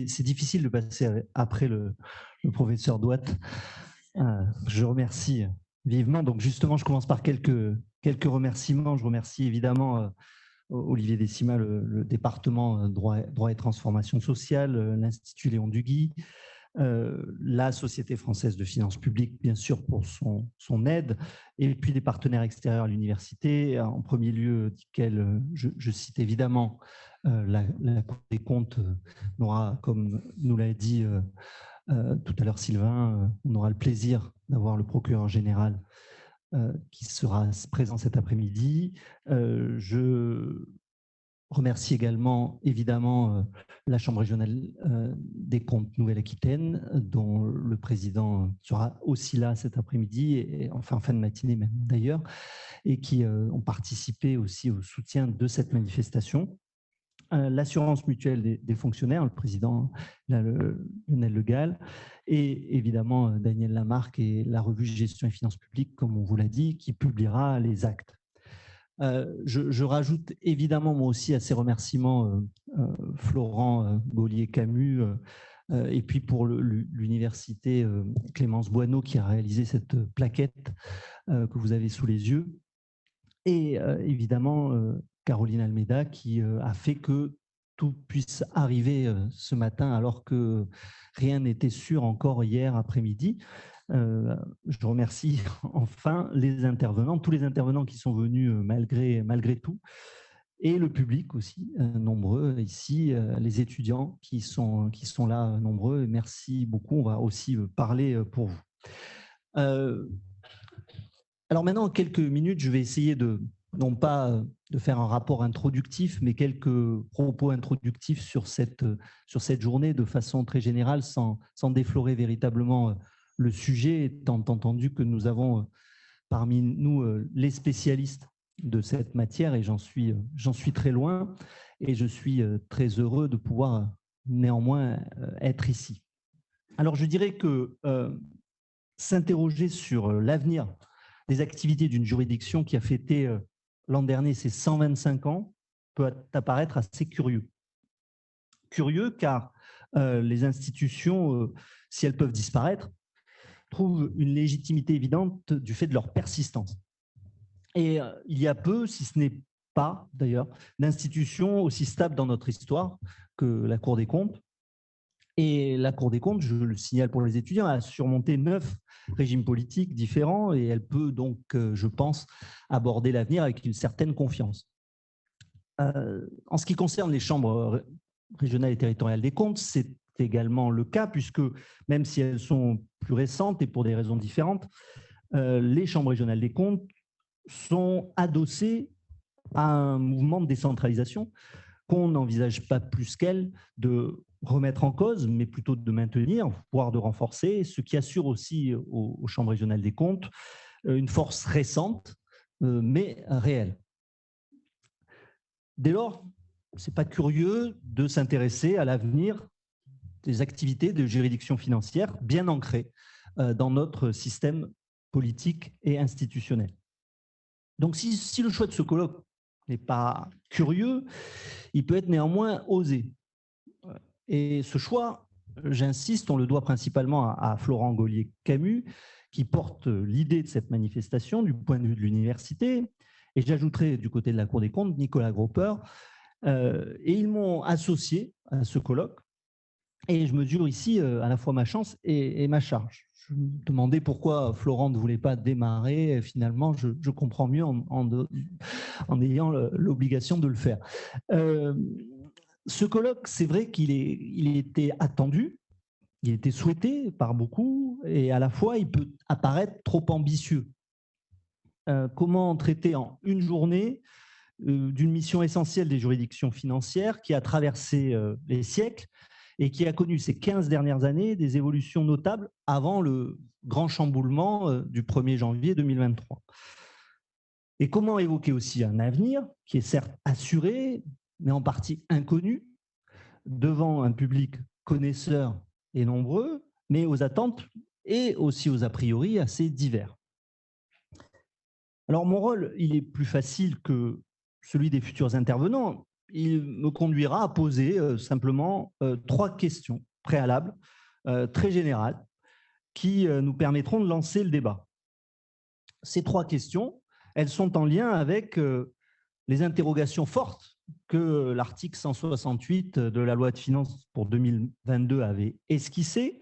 c'est difficile de passer après le professeur Douat. Je remercie vivement. Donc justement, je commence par quelques remerciements. Je remercie évidemment Olivier Décimat, le département droit et transformation sociale, l'Institut Léon Duguy, la Société française de finances publiques, bien sûr, pour son aide, et puis les partenaires extérieurs à l'université, en premier lieu, duquel je cite évidemment la Cour des comptes, n'aura, comme nous l'a dit tout à l'heure Sylvain, on aura le plaisir d'avoir le procureur général qui sera présent cet après-midi. Je remercie également, évidemment, la Chambre régionale des comptes Nouvelle-Aquitaine, dont le président sera aussi là cet après-midi, et enfin en fin de matinée même d'ailleurs, et qui ont participé aussi au soutien de cette manifestation. L'assurance mutuelle des fonctionnaires, le président Lionel Le Gall, et évidemment Daniel Lamarque et la revue Gestion et Finances publiques, comme on vous l'a dit, qui publiera les actes. Je rajoute évidemment moi aussi à ces remerciements Florent Gaulier-Camus et puis pour l'université Clémence Boineau qui a réalisé cette plaquette que vous avez sous les yeux, et évidemment Caroline Almeida qui a fait que tout puisse arriver ce matin alors que rien n'était sûr encore hier après-midi. Je remercie enfin les intervenants, tous les intervenants qui sont venus malgré tout, et le public aussi, nombreux ici, les étudiants qui sont là nombreux. Merci beaucoup, on va aussi parler pour vous. Alors maintenant, en quelques minutes, je vais essayer non pas de faire un rapport introductif, mais quelques propos introductifs sur cette journée de façon très générale, sans déflorer véritablement le sujet, étant entendu que nous avons parmi nous les spécialistes de cette matière, et j'en suis très loin, et je suis très heureux de pouvoir néanmoins être ici. Alors je dirais que s'interroger sur l'avenir des activités d'une juridiction qui a fêté l'an dernier ses 125 ans peut apparaître assez curieux. Curieux car les institutions, si elles peuvent disparaître, trouvent une légitimité évidente du fait de leur persistance. Et il y a peu, si ce n'est pas d'ailleurs, d'institutions aussi stables dans notre histoire que la Cour des comptes. Et la Cour des comptes, je le signale pour les étudiants, a surmonté 9 régimes politiques différents, et elle peut donc, je pense, aborder l'avenir avec une certaine confiance. En ce qui concerne les chambres régionales et territoriales des comptes, c'est également le cas, puisque même si elles sont plus récentes et pour des raisons différentes, les chambres régionales des comptes sont adossées à un mouvement de décentralisation qu'on n'envisage pas plus qu'elle de remettre en cause, mais plutôt de maintenir, voire de renforcer, ce qui assure aussi aux chambres régionales des comptes une force récente, mais réelle. Dès lors, ce n'est pas curieux de s'intéresser à l'avenir des activités de juridiction financière bien ancrées dans notre système politique et institutionnel. Donc, si le choix de ce colloque n'est pas curieux, il peut être néanmoins osé. Et ce choix, j'insiste, on le doit principalement à Florent Gaulier-Camus, qui porte l'idée de cette manifestation du point de vue de l'université, et j'ajouterai du côté de la Cour des comptes Nicolas Gropper, et ils m'ont associé à ce colloque, et je mesure ici à la fois ma chance et ma charge. Je me demandais pourquoi Florent ne voulait pas démarrer, et finalement je comprends mieux en ayant l'obligation de le faire. Ce colloque, c'est vrai qu'il était attendu, il était souhaité par beaucoup, et à la fois il peut apparaître trop ambitieux. Comment traiter en une journée d'une mission essentielle des juridictions financières qui a traversé les siècles et qui a connu ces 15 dernières années des évolutions notables avant le grand chamboulement du 1er janvier 2023. Et comment évoquer aussi un avenir qui est certes assuré, mais en partie inconnu, devant un public connaisseur et nombreux, mais aux attentes et aussi aux a priori assez divers. Alors mon rôle, il est plus facile que celui des futurs intervenants, il me conduira à poser simplement 3 questions préalables, très générales, qui nous permettront de lancer le débat. Ces 3 questions, elles sont en lien avec les interrogations fortes que l'article 168 de la loi de finances pour 2022 avait esquissées.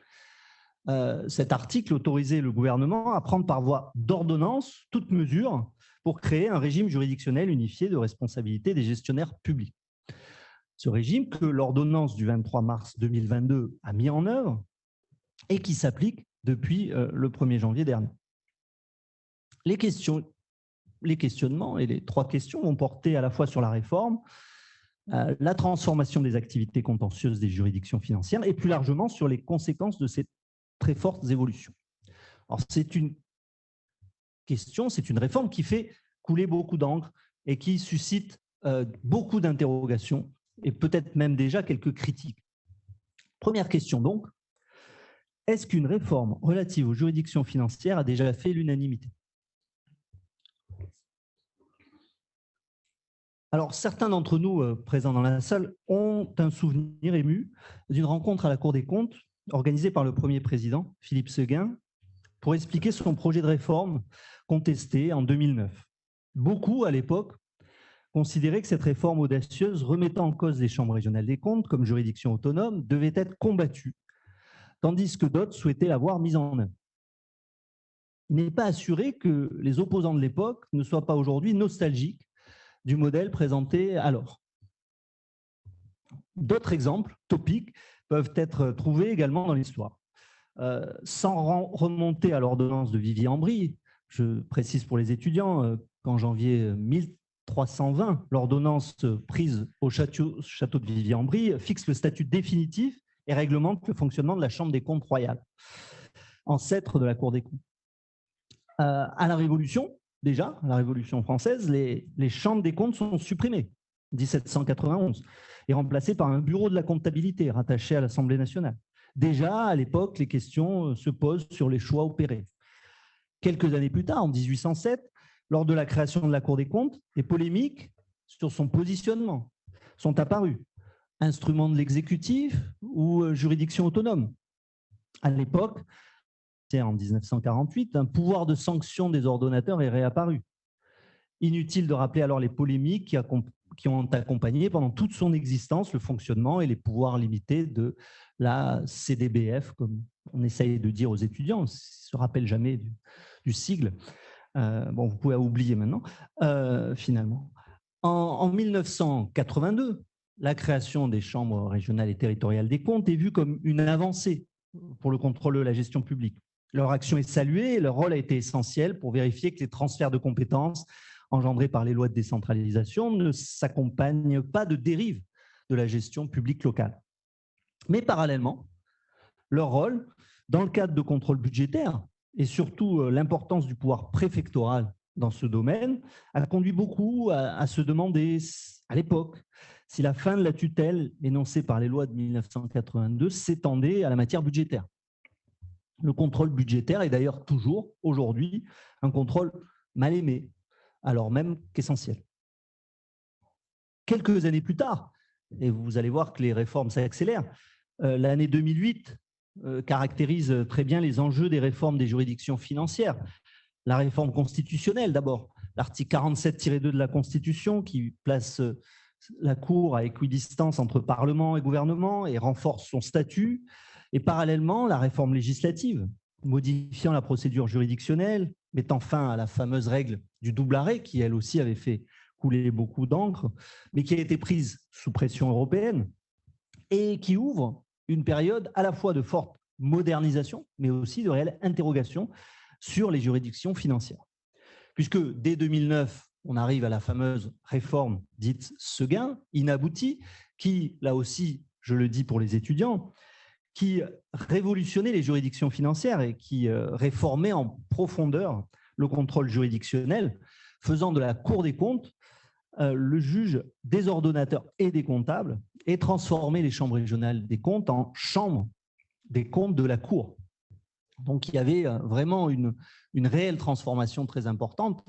Cet article autorisait le gouvernement à prendre par voie d'ordonnance toute mesure pour créer un régime juridictionnel unifié de responsabilité des gestionnaires publics. Ce régime que l'ordonnance du 23 mars 2022 a mis en œuvre et qui s'applique depuis le 1er janvier dernier. Les questionnements et les 3 questions vont porter à la fois sur la réforme, la transformation des activités contentieuses des juridictions financières et plus largement sur les conséquences de ces très fortes évolutions. Alors, c'est une réforme qui fait couler beaucoup d'encre et qui suscite beaucoup d'interrogations et peut-être même déjà quelques critiques. Première question donc, est-ce qu'une réforme relative aux juridictions financières a déjà fait l'unanimité? Alors, certains d'entre nous présents dans la salle ont un souvenir ému d'une rencontre à la Cour des comptes organisée par le premier président, Philippe Séguin, pour expliquer son projet de réforme contesté en 2009. Beaucoup, à l'époque, considéraient que cette réforme audacieuse remettant en cause les chambres régionales des comptes comme juridiction autonome devait être combattue, tandis que d'autres souhaitaient la voir mise en œuvre. Il n'est pas assuré que les opposants de l'époque ne soient pas aujourd'hui nostalgiques du modèle présenté alors. D'autres exemples topiques peuvent être trouvés également dans l'histoire. Sans remonter à l'ordonnance de Vivier-en-Brie, je précise pour les étudiants qu'en janvier 1320, l'ordonnance prise au château de Vivier-en-Brie fixe le statut définitif et réglemente le fonctionnement de la Chambre des comptes royale, ancêtre de la Cour des comptes. À la Révolution, déjà, à la Révolution française, les chambres des comptes sont supprimées, 1791, et remplacées par un bureau de la comptabilité rattaché à l'Assemblée nationale. Déjà, à l'époque, les questions se posent sur les choix opérés. Quelques années plus tard, en 1807, lors de la création de la Cour des comptes, des polémiques sur son positionnement sont apparues. Instrument de l'exécutif ou juridiction autonome? À l'époque, en 1948, un pouvoir de sanction des ordonnateurs est réapparu. Inutile de rappeler alors les polémiques qui ont accompagné pendant toute son existence le fonctionnement et les pouvoirs limités de la CDBF, comme on essaye de dire aux étudiants, on ne se rappelle jamais du sigle. Bon, vous pouvez oublier maintenant, finalement. En 1982, la création des chambres régionales et territoriales des comptes est vue comme une avancée pour le contrôle de la gestion publique. Leur action est saluée et leur rôle a été essentiel pour vérifier que les transferts de compétences engendrés par les lois de décentralisation ne s'accompagnent pas de dérives de la gestion publique locale. Mais parallèlement, leur rôle, dans le cadre de contrôle budgétaire et surtout l'importance du pouvoir préfectoral dans ce domaine, a conduit beaucoup à se demander, à l'époque, si la fin de la tutelle énoncée par les lois de 1982 s'étendait à la matière budgétaire. Le contrôle budgétaire est d'ailleurs toujours, aujourd'hui, un contrôle mal aimé, alors même qu'essentiel. Quelques années plus tard, et vous allez voir que les réformes s'accélèrent, l'année 2008 caractérise très bien les enjeux des réformes des juridictions financières. La réforme constitutionnelle d'abord, l'article 47-2 de la Constitution qui place la Cour à équidistance entre Parlement et gouvernement et renforce son statut, et parallèlement la réforme législative, modifiant la procédure juridictionnelle, mettant fin à la fameuse règle du double arrêt qui elle aussi avait fait couler beaucoup d'encre, mais qui a été prise sous pression européenne et qui ouvre une période à la fois de forte modernisation, mais aussi de réelle interrogation sur les juridictions financières. Puisque dès 2009, on arrive à la fameuse réforme dite Séguin, inaboutie, qui, là aussi, je le dis pour les étudiants, qui révolutionnait les juridictions financières et qui réformait en profondeur le contrôle juridictionnel, faisant de la Cour des comptes le juge des ordonnateurs et des comptables et transformer les chambres régionales des comptes en chambres des comptes de la Cour. Donc, il y avait vraiment une réelle transformation très importante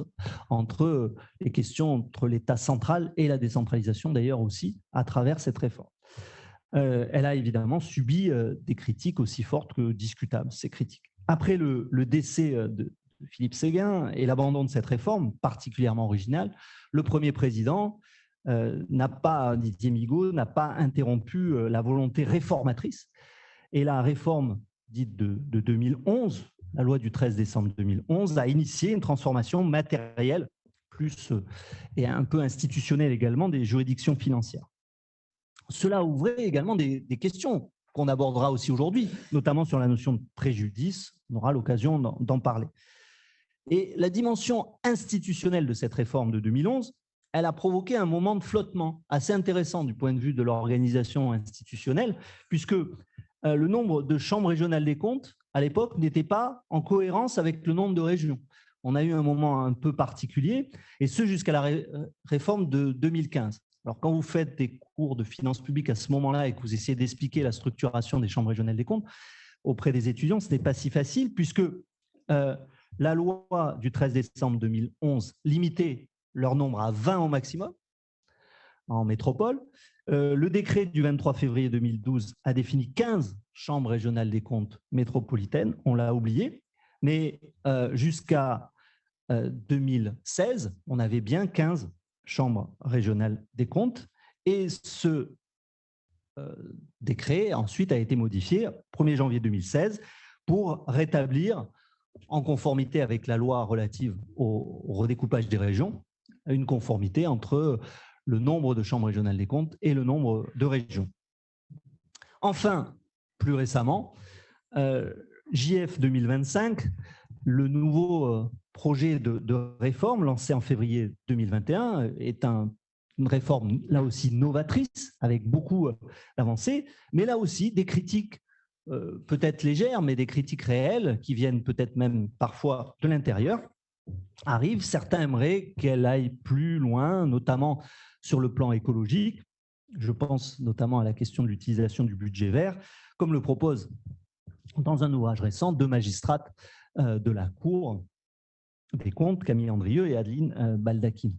entre les questions entre l'État central et la décentralisation, d'ailleurs aussi, à travers cette réforme. Elle a évidemment subi des critiques aussi fortes que discutables, ces critiques. Après le décès de Philippe Séguin et l'abandon de cette réforme particulièrement originale, le premier président Didier Migaud, n'a pas interrompu la volonté réformatrice. Et la réforme dite de 2011, la loi du 13 décembre 2011, a initié une transformation matérielle et un peu institutionnelle également des juridictions financières. Cela ouvrait également des questions qu'on abordera aussi aujourd'hui, notamment sur la notion de préjudice. On aura l'occasion d'en parler. Et la dimension institutionnelle de cette réforme de 2011, elle a provoqué un moment de flottement assez intéressant du point de vue de l'organisation institutionnelle, puisque le nombre de chambres régionales des comptes, à l'époque, n'était pas en cohérence avec le nombre de régions. On a eu un moment un peu particulier, et ce jusqu'à la réforme de 2015. Alors, quand vous faites des cours de finances publiques à ce moment-là et que vous essayez d'expliquer la structuration des chambres régionales des comptes auprès des étudiants, ce n'est pas si facile, puisque la loi du 13 décembre 2011 limitait leur nombre à 20 au maximum en métropole. Le décret du 23 février 2012 a défini 15 chambres régionales des comptes métropolitaines, on l'a oublié, mais jusqu'à 2016, on avait bien 15 chambres régionales des comptes, et ce décret ensuite a été modifié 1er janvier 2016 pour rétablir, en conformité avec la loi relative au redécoupage des régions, une conformité entre le nombre de chambres régionales des comptes et le nombre de régions. Enfin, plus récemment, JF 2025, le nouveau projet de réforme lancé en février 2021 est une réforme là aussi novatrice, avec beaucoup d'avancées, mais là aussi des critiques peut-être légères, mais des critiques réelles qui viennent peut-être même parfois de l'intérieur, arrivent. Certains aimeraient qu'elle aille plus loin, notamment sur le plan écologique. Je pense notamment à la question de l'utilisation du budget vert, comme le propose dans un ouvrage récent deux magistrates de la Cour des comptes, Camille Andrieux et Adeline Baldacchino.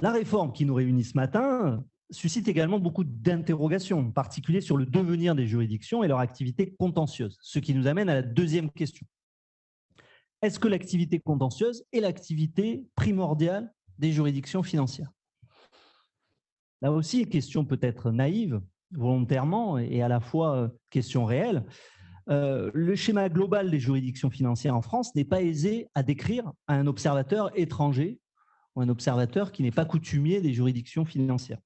La réforme qui nous réunit ce matin suscite également beaucoup d'interrogations, en particulier sur le devenir des juridictions et leur activité contentieuse, ce qui nous amène à la deuxième question. Est-ce que l'activité contentieuse est l'activité primordiale des juridictions financières? Là aussi, question peut-être naïve, volontairement, et à la fois question réelle. Le schéma global des juridictions financières en France n'est pas aisé à décrire à un observateur étranger ou un observateur qui n'est pas coutumier des juridictions financières.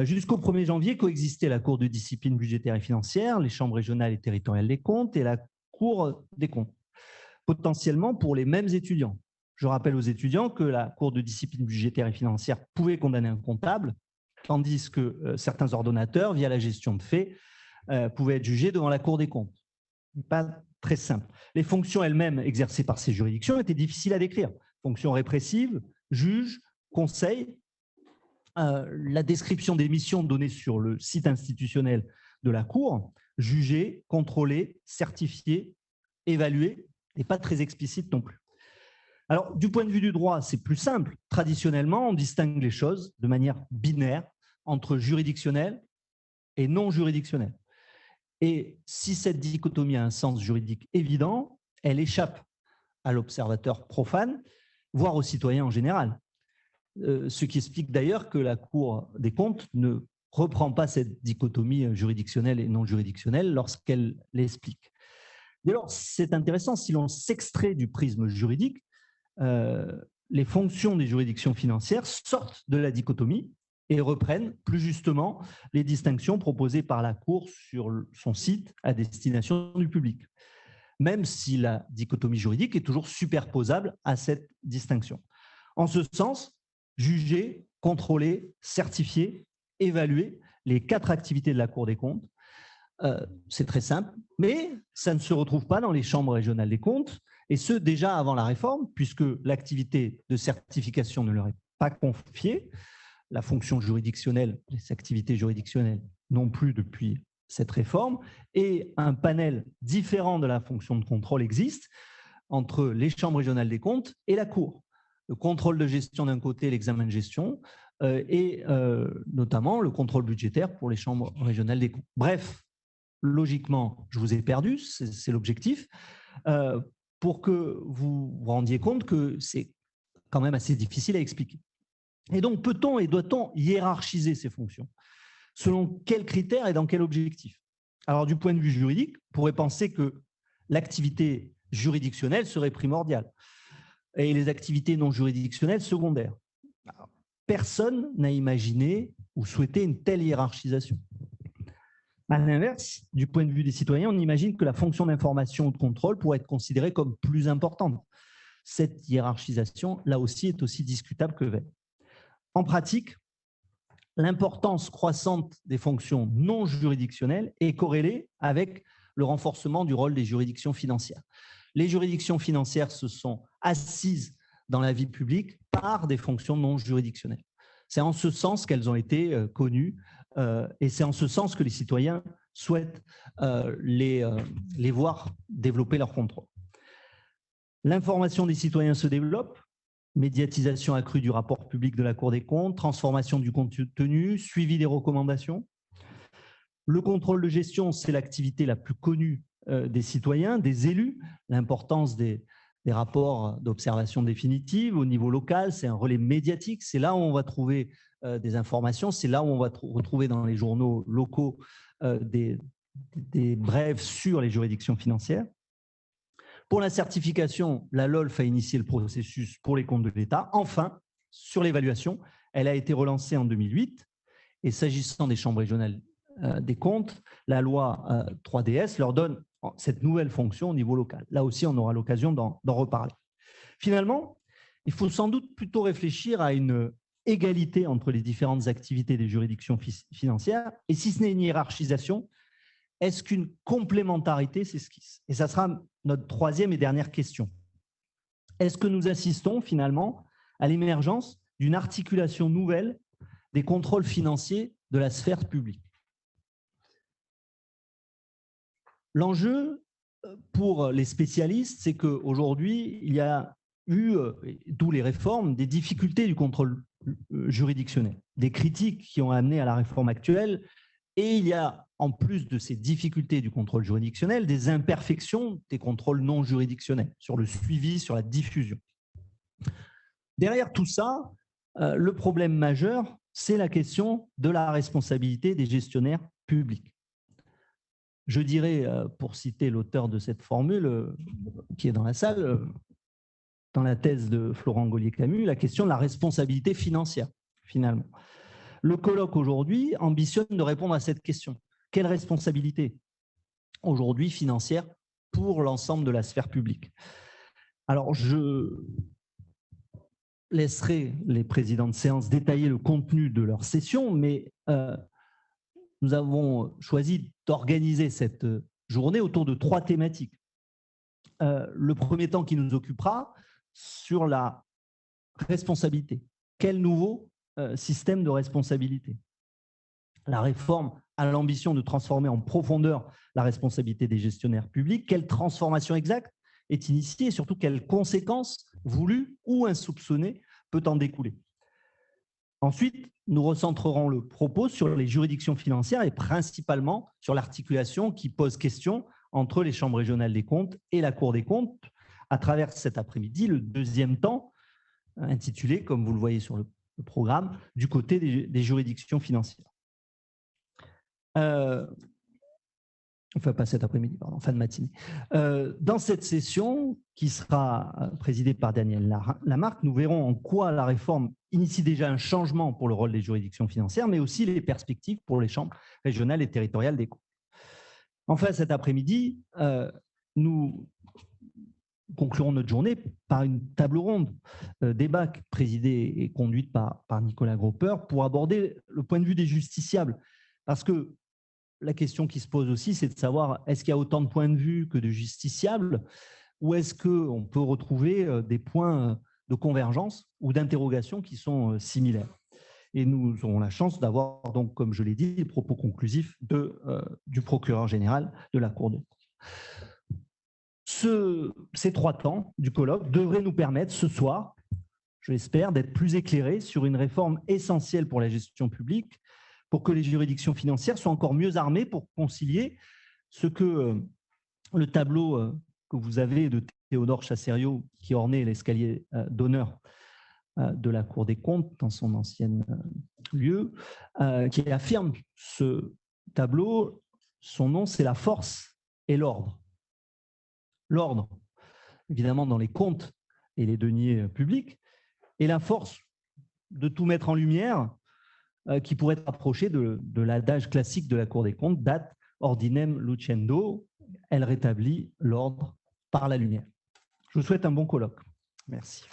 Jusqu'au 1er janvier, coexistaient la Cour de discipline budgétaire et financière, les chambres régionales et territoriales des comptes et la Cour des comptes, potentiellement pour les mêmes étudiants. Je rappelle aux étudiants que la Cour de discipline budgétaire et financière pouvait condamner un comptable, tandis que certains ordonnateurs, via la gestion de faits, pouvaient être jugés devant la Cour des comptes. Pas très simple. Les fonctions elles-mêmes exercées par ces juridictions étaient difficiles à décrire. Fonctions répressives, juge, conseil. La description des missions données sur le site institutionnel de la Cour, juger, contrôler, certifier, évaluer, n'est pas très explicite non plus. Alors, du point de vue du droit, c'est plus simple. Traditionnellement, on distingue les choses de manière binaire entre juridictionnel et non juridictionnel. Et si cette dichotomie a un sens juridique évident, elle échappe à l'observateur profane, voire aux citoyens en général. Ce qui explique d'ailleurs que la Cour des comptes ne reprend pas cette dichotomie juridictionnelle et non juridictionnelle lorsqu'elle l'explique. Dès lors, c'est intéressant, si l'on s'extrait du prisme juridique, les fonctions des juridictions financières sortent de la dichotomie et reprennent plus justement les distinctions proposées par la Cour sur son site à destination du public, même si la dichotomie juridique est toujours superposable à cette distinction. En ce sens, juger, contrôler, certifier, évaluer les 4 activités de la Cour des comptes, c'est très simple, mais ça ne se retrouve pas dans les chambres régionales des comptes, et ce déjà avant la réforme, puisque l'activité de certification ne leur est pas confiée, la fonction juridictionnelle, les activités juridictionnelles non plus depuis cette réforme et un panel différent de la fonction de contrôle existe entre les chambres régionales des comptes et la Cour. Le contrôle de gestion d'un côté, l'examen de gestion, et notamment le contrôle budgétaire pour les chambres régionales des comptes. Bref, logiquement, je vous ai perdu, c'est l'objectif, pour que vous vous rendiez compte que c'est quand même assez difficile à expliquer. Et donc, peut-on et doit-on hiérarchiser ces fonctions? Selon quels critères et dans quel objectif? Alors, du point de vue juridique, on pourrait penser que l'activité juridictionnelle serait primordiale et les activités non juridictionnelles secondaires. Alors, personne n'a imaginé ou souhaité une telle hiérarchisation. À l'inverse, du point de vue des citoyens, on imagine que la fonction d'information ou de contrôle pourrait être considérée comme plus importante. Cette hiérarchisation, là aussi, est aussi discutable que vaine. En pratique, l'importance croissante des fonctions non juridictionnelles est corrélée avec le renforcement du rôle des juridictions financières. Les juridictions financières se sont assises dans la vie publique par des fonctions non juridictionnelles. C'est en ce sens qu'elles ont été connues et c'est en ce sens que les citoyens souhaitent les voir développer leur contrôle. L'information des citoyens se développe, médiatisation accrue du rapport public de la Cour des comptes, transformation du contenu, suivi des recommandations. Le contrôle de gestion, c'est l'activité la plus connue des citoyens, des élus. L'importance des rapports d'observation définitive au niveau local, c'est un relais médiatique. C'est là où on va trouver des informations, c'est là où on va retrouver dans les journaux locaux des brèves sur les juridictions financières. Pour la certification, la LOLF a initié le processus pour les comptes de l'État. Enfin, sur l'évaluation, elle a été relancée en 2008. Et s'agissant des chambres régionales des comptes, la loi 3DS leur donne cette nouvelle fonction au niveau local. Là aussi, on aura l'occasion d'en reparler. Finalement, il faut sans doute plutôt réfléchir à une égalité entre les différentes activités des juridictions financières. Et si ce n'est une hiérarchisation, est-ce qu'une complémentarité s'esquisse? Et ça sera notre troisième et dernière question. Est-ce que nous assistons finalement à l'émergence d'une articulation nouvelle des contrôles financiers de la sphère publique? L'enjeu pour les spécialistes, c'est qu'aujourd'hui, il y a eu, d'où les réformes, des difficultés du contrôle juridictionnel, des critiques qui ont amené à la réforme actuelle. Et il y a, en plus de ces difficultés du contrôle juridictionnel, des imperfections des contrôles non juridictionnels sur le suivi, sur la diffusion. Derrière tout ça, le problème majeur, c'est la question de la responsabilité des gestionnaires publics. Je dirais, pour citer l'auteur de cette formule, qui est dans la salle, dans la thèse de Florent Gaulier-Camus, la question de la responsabilité financière, finalement. Le colloque aujourd'hui ambitionne de répondre à cette question. Quelle responsabilité aujourd'hui financière pour l'ensemble de la sphère publique? Alors, je laisserai les présidents de séance détailler le contenu de leur session, mais nous avons choisi d'organiser cette journée autour de 3 thématiques. Le premier temps qui nous occupera sur la responsabilité. Quel nouveau système de responsabilité? La réforme a l'ambition de transformer en profondeur la responsabilité des gestionnaires publics. Quelle transformation exacte est initiée et surtout quelles conséquences voulues ou insoupçonnées peut en découler? Ensuite, nous recentrerons le propos sur les juridictions financières et principalement sur l'articulation qui pose question entre les chambres régionales des comptes et la Cour des comptes à travers cet après-midi, le deuxième temps, intitulé, comme vous le voyez sur le programme, du côté des juridictions financières. Enfin, pas cet après-midi, pardon, fin de matinée. Dans cette session, qui sera présidée par Daniel Lamarck, nous verrons en quoi la réforme initie déjà un changement pour le rôle des juridictions financières, mais aussi les perspectives pour les chambres régionales et territoriales des comptes. Enfin, cet après-midi, nous conclurons notre journée par une table ronde débat présidée et conduite par Nicolas Grosper pour aborder le point de vue des justiciables. Parce que la question qui se pose aussi, c'est de savoir est-ce qu'il y a autant de points de vue que de justiciables ou est-ce qu'on peut retrouver des points de convergence ou d'interrogation qui sont similaires. Et nous aurons la chance d'avoir, donc, comme je l'ai dit, les propos conclusifs du procureur général de la Cour des comptes. Ces 3 temps du colloque devraient nous permettre ce soir, je l'espère, d'être plus éclairés sur une réforme essentielle pour la gestion publique, pour que les juridictions financières soient encore mieux armées pour concilier ce que le tableau que vous avez de Théodore Chassériau, qui ornait l'escalier d'honneur de la Cour des comptes dans son ancien lieu, qui affirme ce tableau, son nom, c'est la force et l'ordre. L'ordre, évidemment, dans les comptes et les deniers publics, et la force de tout mettre en lumière, qui pourrait être approché de l'adage classique de la Cour des comptes, dat ordinem lucendo, elle rétablit l'ordre par la lumière. Je vous souhaite un bon colloque. Merci.